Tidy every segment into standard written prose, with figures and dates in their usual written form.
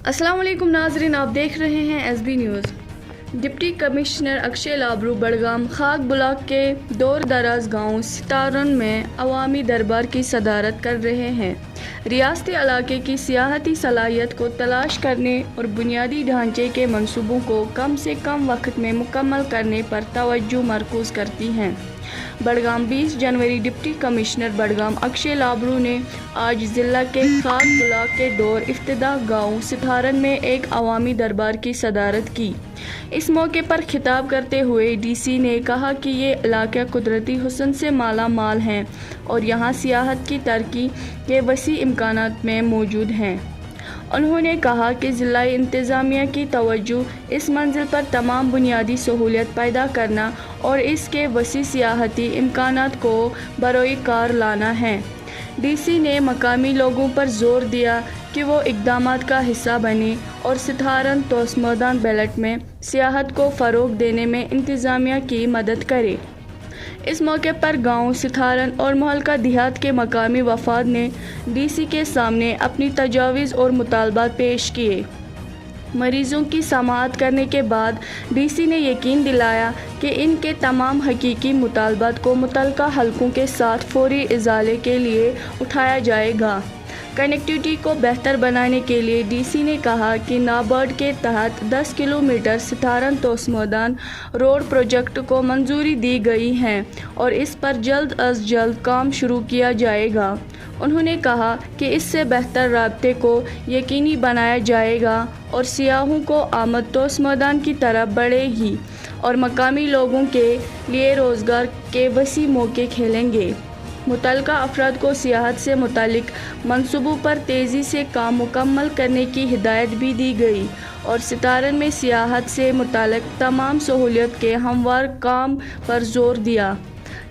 अस्सलाम वालेकुम नाजरीन, आप देख रहे हैं SB news. Deputy commissioner Akshay Labroo Budgam Khag block के दूर दराज गाँव सितारन में अवामी दरबार की सदारत कर रहे हैं। रियासती इलाके की सियाहती सलाहियत को तलाश करने और बुनियादी ढांचे के मंसूबों को कम से कम वक्त में मुकम्मल करने पर तवज्जो मरकूज़ करती हैं। बडगाम 20 जनवरी डिप्टी कमिश्नर बडगाम अक्षय लाबरू ने आज ज़िला के खाक ब्लॉक के दौर इफ्तिदा गाँव सितारन में एक अवामी दरबार की सदारत की। इस मौके पर खिताब करते हुए DC ने कहा कि ये इलाका कुदरती हुस्न से माला माल हैं और यहाँ सियाहत की तरक्की के वसी इम्कानात में मौजूद हैं। उन्होंने कहा कि ज़िला इंतज़ामिया की तवज्जो इस मंजिल पर तमाम बुनियादी सहूलियत पैदा करना और इसके वसी सियाहती इम्कानात को बरोए कार लाना है। DC ने मकामी लोगों पर जोर दिया कि वो इक़दामात का हिस्सा बने और सितारन तोसमैदान बेल्ट में सियाहत को फ़रोग़ देने में इंतज़ामिया की मदद करे। इस मौके पर गांव सितारन और मोहल्का देहात के मकामी वफाद ने DC के सामने अपनी तजावीज़ और मुतालबात पेश किए। मरीज़ों की समाअत करने के बाद DC ने यकीन दिलाया कि इनके तमाम हकीकी मुतालबात को मुतल्लिका हलकों के साथ फौरी इजाले के लिए उठाया जाएगा। कनेक्टिविटी को बेहतर बनाने के लिए DC ने कहा कि नाबार्ड के तहत 10 किलोमीटर सितारन तोसमैदान रोड प्रोजेक्ट को मंजूरी दी गई है और इस पर जल्द अज जल्द काम शुरू किया जाएगा। उन्होंने कहा कि इससे बेहतर राब्ते को यकीनी बनाया जाएगा और सियाहों को आमद तोसमैदान की तरफ बढ़ेगी और मकामी लोगों के लिए रोज़गार के वसी मौके खेलेंगे। मुतल्लिका अफराद को सियाहत से मुतालिक मंसूबों पर तेज़ी से काम मुकम्मल करने की हिदायत भी दी गई और सितारन में सियाहत से मुतालिक तमाम सहूलियत के हमवार काम पर जोर दिया।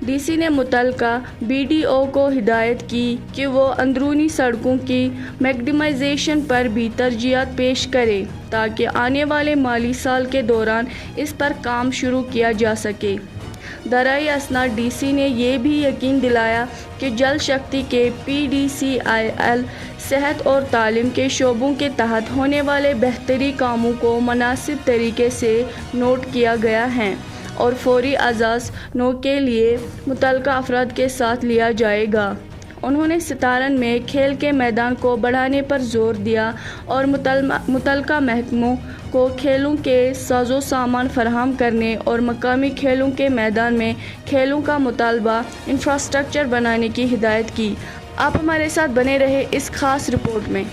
DC ने मुतल्लिका BDO को हिदायत की कि वो अंदरूनी सड़कों की मैक्सिमाइजेशन पर भी तरजीहत पेश करे ताकि आने वाले माली साल के दौरान इस पर काम शुरू किया जा सके। दराई असनाद DC ने यह भी यकीन दिलाया कि जल शक्ति के PDCIL सेहत और तालीम के शोबों के तहत होने वाले बेहतरी कामों को मुनासिब तरीके से नोट किया गया है और फौरी अजाज़ नो के लिए मुतल्लिका अफराद के साथ लिया जाएगा। उन्होंने सितारन में खेल के मैदान को बढ़ाने पर जोर दिया और मुतल्लिका महकमों को खेलों के साजो सामान फराहम करने और मकामी खेलों के मैदान में खेलों का मुतालबा इंफ्रास्ट्रक्चर बनाने की हिदायत की। आप हमारे साथ बने रहे इस खास रिपोर्ट में।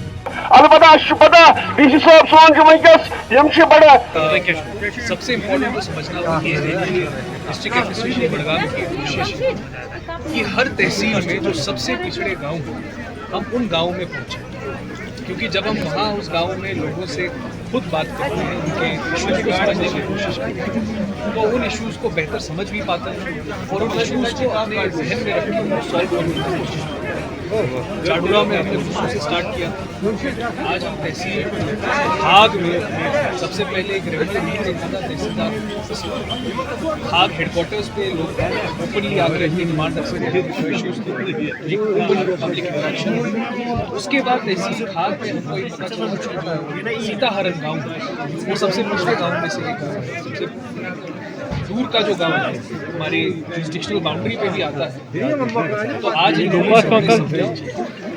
सबसे इम्पोर्टेंट तो समझना ये है कि डिस्ट्रिक्ट एडमिनिस्ट्रेशन बडगाम की कोशिश है कि हर तहसील में जो सबसे पिछड़े गांव हैं हम उन गाँव में पहुँचें, क्योंकि जब हम वहाँ उस गाँव में लोगों से खुद बात करते हैं, उनके इशूज़ को समझने की कोशिश करते हैं, तो उन इशूज़ को बेहतर समझ भी पाते हैं और उन इशूज़ को अपने जहन में रख के सॉल्व करने की कोशिश करते हैं। चाडुरा में हमने शुरू से स्टार्ट किया। आज हम तहसील खाग में सबसे पहले एक रेवेन्यू मीटिंग रखा था तहसीलदार खाग हेडक्वार्टर्स पे लोग ओपनली आकर अपनी डिमांड रख सकते हैं, पब्लिक इंटरेक्शन। उसके बाद तहसील खाग में हमको ये पता चला सीताहरण गाँव वो सबसे पिछड़े गाँव में से एक सबसे दूर का जो गांव है हमारी जुरिसडिक्शनल बाउंड्री पे भी आता है। तो आज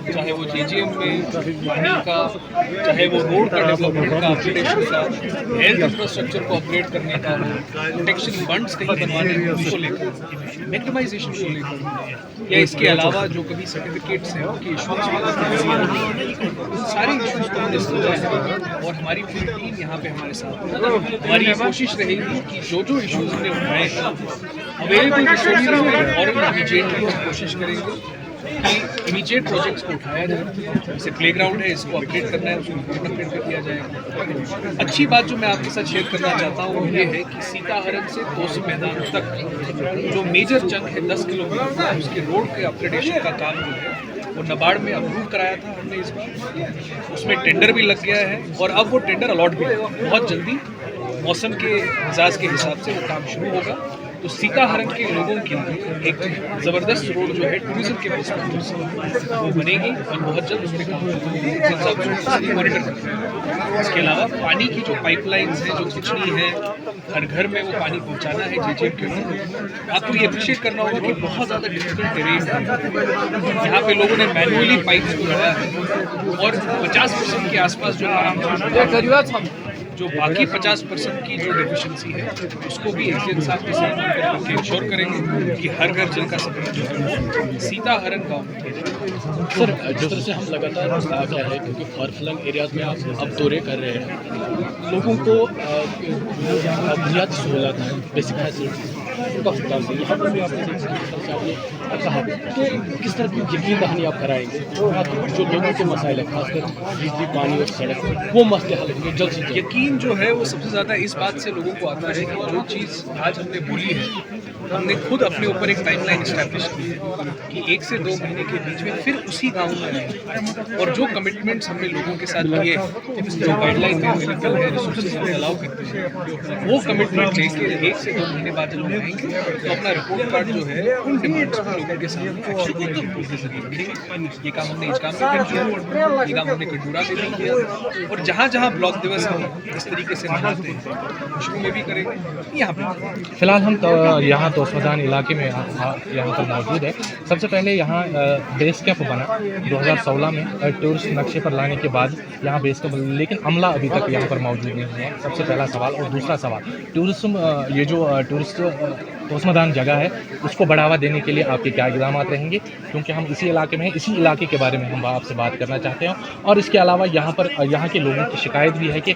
चाहे वो JGM में पानी का, चाहे वो रोड का डेवलपमेंट का, अपग्रेडेशन का, हेल्थ इंफ्रास्ट्रक्चर को अपग्रेड करने का, प्रोटेक्शन फंड्स कहीं बनवाने को लेकर, मैक्सिमाइजेशन को लेकर, या इसके अलावा जो कभी सर्टिफिकेट्स हैं उनके इशूज़ सारे इशूज़ को हमने समझा है और हमारी पूरी टीम यहाँ पे हमारे साथ। हमारी कोशिश रहेगी कि जो जो इशूज़ हमने उठाए अवेलेबल रिसोर्सेज में और इमीडिएटली हम कोशिश करेंगे कि इमीडिएट प्रोजेक्ट्स को उठाया जाए। जैसे प्लेग्राउंड है, इसको अपग्रेड करना है, उसको अपग्रेड कर दिया जाएगा। अच्छी बात जो मैं आपके साथ शेयर करना चाहता हूँ वो ये है कि सीताहरण से तोस मैदान तक जो मेजर चंक है 10 किलोमीटर उसके रोड के अपग्रेडेशन का काम जो है वो नाबार्ड में अप्रूव कराया था हमने इस बार। उसमें टेंडर भी लग गया है और अब वो टेंडर अलॉट भी बहुत जल्दी मौसम के मिजाज के हिसाब से वो काम शुरू होगा। तो सीताहरण के लोगों के लिए एक ज़बरदस्त रोड जो है टूरिज्म के पर्सपेक्टिव से वो बनेगी और बहुत जल्द उसमें काम मॉनिटर करते हैं। इसके अलावा पानी की जो पाइपलाइंस हैं जो खिंचनी है, हर घर में वो पानी पहुंचाना है जेजेएम के लोग। आपको ये अप्रिशिएट करना होगा कि बहुत ज़्यादा डिफिकल्ट टेरेन है, यहाँ पे लोगों ने मैनुअली पाइप्स को लगाया है और 50% के आसपास जो काम जो बाकी 50% की जो डेफिशिएंसी है उसको भी एक्सीडेंट साहब के साथ करके इंश्योर करेंगे कि हर घर जल का सप्लाई जो है सीताहरण गाँव में किया जाए। सर, जिस तरह से हम लगातार आ गया है क्योंकि फॉर फ्लंग एरियाज में आप अब दौरे कर रहे हैं, लोगों को बुनियादी सहूलत है, बेसिक फैसिलिटीज उनका अस्पताल से यहाँ पर भी आपने कहा कि किस तरह की यकीन दहानी आप कराएंगे जो लोगों के मसाइल है, खासकर बिजली, पानी और सड़क, वो मसले हल होंगे जल्द से जल्द। यकीन जो है वो सबसे ज़्यादा इस बात से लोगों को आता है कि जो चीज़ आज हमने बोली है हमने खुद अपने ऊपर एक टाइमलाइन इस्टेब्लिश की है कि 1 से 2 महीने के बीच में फिर उसी गांव में रहेंगे और जो कमिटमेंट्स हमने लोगों के साथ किए, जो गाइडलाइन में मेडिकल है, रिसोर्सेज हमें अलाउ करते हैं, वो कमिटमेंट लेके 1 से 2 महीने बाद जब हम आएंगे तो अपना रिपोर्ट कार्ड जो है उन डिमांड्स को लोगों के सामने एक्शन के जरिए रखेंगे। ये काम हमने इजकाम में भी किया, ये काम हमने कटूरा में भी किया और जहाँ जहाँ ब्लॉक दिवस हम इस तरीके से मनाते हैं खुशबू में भी करेंगे यहाँ पे। फिलहाल हम यहाँ तोसमैदान इलाके में यहाँ पर मौजूद है। सबसे पहले यहाँ बेस कैंप बना 2016 में टूरिस्ट नक्शे पर लाने के बाद यहाँ बेस कैंप, लेकिन अमला अभी तक यहाँ पर मौजूद नहीं है। सबसे पहला सवाल। और दूसरा सवाल, टूरिज्म ये जो टूरिस्ट तोसमैदान जगह है उसको बढ़ावा देने के लिए आपके क्या इक़दाम रहेंगे, क्योंकि हम इसी इलाके में हैं, इसी इलाके के बारे में हम आपसे बात करना चाहते हैं। और इसके अलावा यहाँ पर यहाँ के लोगों की शिकायत भी है कि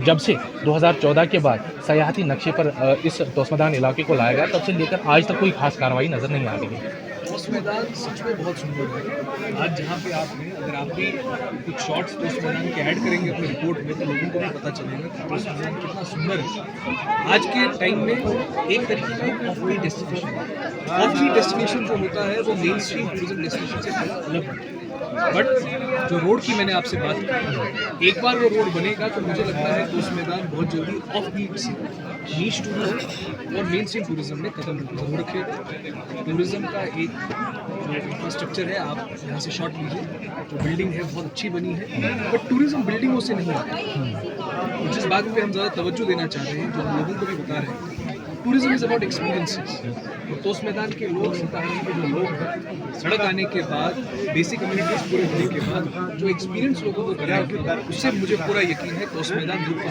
जब से 2014 के बाद सयाहती नक्शे पर इस तोसमैदान इलाके को लाया गया तब से लेकर आज तक कोई खास कार्रवाई नज़र नहीं आ रही है। तोसमैदान सच में बहुत सुंदर है। आज जहाँ पे आप हैं, अगर आप भी कुछ शॉर्ट्स तोसमैदान के ऐड करेंगे अपनी रिपोर्ट में तो लोगों को भी पता चलेगा कि तोसमैदान कितना सुंदर है। आज के टाइम में एक तरीके का ऑफ बीट डेस्टिनेशन है। ऑफ बीट डेस्टिनेशन जो होता है वो मेन स्ट्रीम टूरिज्म डेस्टिनेशन से अलग होता है। बट जो रोड की मैंने आपसे बात की, एक बार वो रोड बनेगा तो मुझे लगता है तोसमैदान बहुत जल्दी ऑफ बीट से नीश टूरिज्म और मेन स्ट्रीम टूरिज्म में कदम जरूर रखेगा। टूरिज्म का एक जो इंफ्रास्ट्रक्चर है, आप यहाँ से शॉट लीजिए, जो बिल्डिंग है बहुत अच्छी बनी है, बट टूरिज्म बिल्डिंगों से नहीं आता। जिस बात पे हम ज़्यादा तवज्जो देना चाह रहे हैं, जो हम लोगों को भी बता रहे हैं, टूरिज्म इज़ अबाउट एक्सपीरियंसेस। तो तोसमैदान के लोग, सीताहरण के जो लोग हैं, सड़क आने के बाद, बेसिक कम्युनिटीज़ पूरे होने के बाद जो एक्सपीरियंस लोगों को कराएंगे, उससे मुझे पूरा यकीन है तोसमैदान ग्रुप को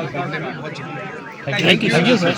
करने में बहुत जल्दी। Thank you sir.